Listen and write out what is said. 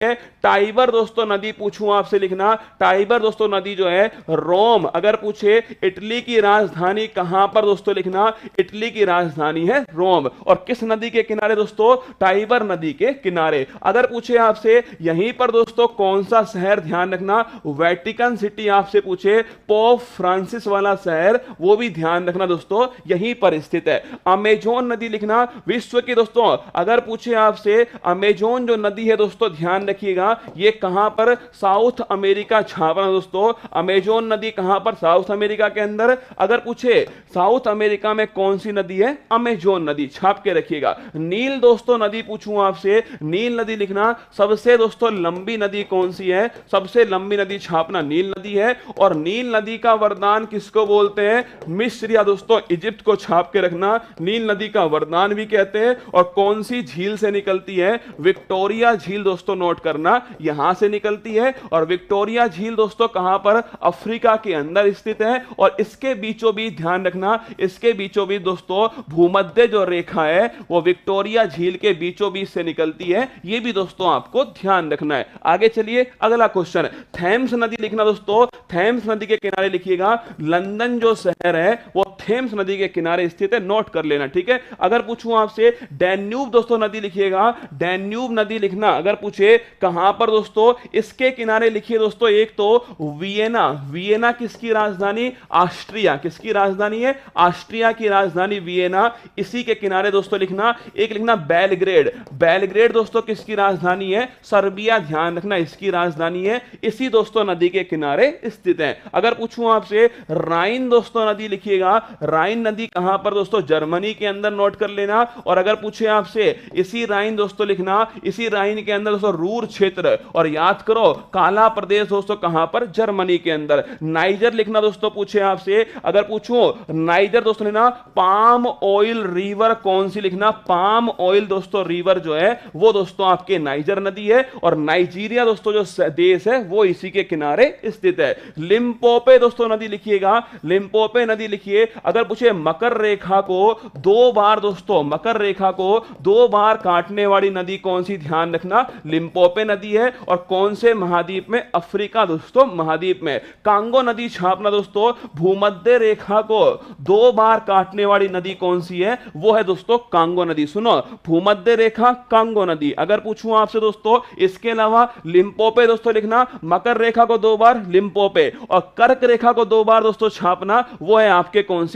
Tiber दोस्तों नदी पूछूं आपसे लिखना, टाइबर दोस्तों नदी जो है रोम। अगर पूछे इटली की राजधानी कहां पर दोस्तों लिखना, इटली की राजधानी है रोम। और किस नदी के किनारे दोस्तों, टाइबर नदी के किनारे। अगर पूछे आपसे यहीं पर दोस्तों कौन सा शहर, ध्यान रखना वेटिकन सिटी आपसे पूछे, पोप फ्रांसिस वाला शहर, वो भी ध्यान रखना दोस्तों यहीं पर स्थित है। अमेजोन नदी लिखना विश्व की दोस्तों, अगर पूछे आपसे अमेजोन जो नदी है दोस्तों ध्यान रखिएगा ये कहां पर, साउथ अमेरिका छापना दोस्तों। अमेजोन नदी कहां पर, साउथ अमेरिका के अंदर। अगर पूछे साउथ अमेरिका में कौन सी नदी है, अमेजोन नदी, छाप के रखिएगा। नील दोस्तों नदी पूछूं आपसे, नील नदी लिखना सबसे दोस्तों लंबी नदी कौन सी है, सबसे लंबी नदी छापना नील नदी है। और नील नदी का वरदान किसको बोलते हैं, मिस्र या दोस्तों इजिप्ट को छाप के रखना, नील नदी का वरदान भी कहते हैं। और कौन सी झील से निकलती है, विक्टोरिया झील दोस्तों, नोट करना यहां से निकलती है। और विक्टोरिया झील दोस्तों कहां पर, अफ्रीका के अंदर स्थित है। और इसके बीचों बीच ध्यान रखना, इसके बीचों बीच दोस्तों भूमध्य जो रेखा है वो विक्टोरिया झील के बीचों बीच से निकलती है, ये भी दोस्तों आपको ध्यान रखना है। आगे चलिए अगला क्वेश्चन, थेम्स नदी लिखना दोस्तों, थेम्स नदी के किनारे लिखिएगा, लंदन जो शहर है वो थेम्स नदी के किनारे स्थित है, नोट कर लेना, ठीक है। अगर पूछूं आपसे डैन्यूब दोस्तों नदी लिखिएगा, डैन्यूब नदी लिखना। अगर पूछे कहां पर दोस्तों, इसके किनारे लिखिए दोस्तों, एक तो वियना, वियना किसकी राजधानी, ऑस्ट्रिया, किसकी राजधानी है, ऑस्ट्रिया की राजधानी वियना, इसी के किनारे दोस्तों लिखना। एक लिखना बेलग्रेड, बेलग्रेड दोस्तों किसकी राजधानी है, सर्बिया, ध्यान रखना इसकी राजधानी है, इसी दोस्तों नदी के किनारे स्थित है। अगर पूछूं आपसे राइन दोस्तों नदी लिखिएगा, राइन नदी कहां पर दोस्तों, जर्मनी के अंदर, नोट कर लेना। और अगर पूछे आपसे इसी राइन दोस्तों लिखना, इसी राइन के अंदर दोस्तों रूर क्षेत्र, और याद करो काला प्रदेश दोस्तों कहां पर, जर्मनी के अंदर। नाइजर लिखना दोस्तों पूछे आपसे, अगर पूछूं नाइजर दोस्तों लिखना, पाम ऑयल रिवर कौन सी लिखना, पाम ऑयल दोस्तों रिवर जो है वो दोस्तों आपके नाइजर नदी है। और नाइजीरिया दोस्तों जो देश है वो इसी के किनारे स्थित है। लिम्पोपे दोस्तों नदी लिखिएगा, लिम्पोपे नदी लिखिए। अगर पूछे मकर रेखा को दो बार दोस्तों, मकर रेखा को दो बार काटने वाली नदी कौन सी, ध्यान रखना लिम्पोपे नदी है। और कौन से महाद्वीप में, अफ्रीका दोस्तों महाद्वीप में। कांगो नदी छापना दोस्तों, भूमध्य रेखा को दो बार काटने वाली नदी कौन सी है, वो है दोस्तों कांगो नदी। सुनो, भूमध्य रेखा, कांगो नदी। अगर पूछूं आपसे दोस्तों इसके अलावा लिम्पोपे दोस्तों लिखना, मकर रेखा को दो बार लिम्पोपे, और कर्क रेखा को दो बार दोस्तों छापना, वो है आपके कौन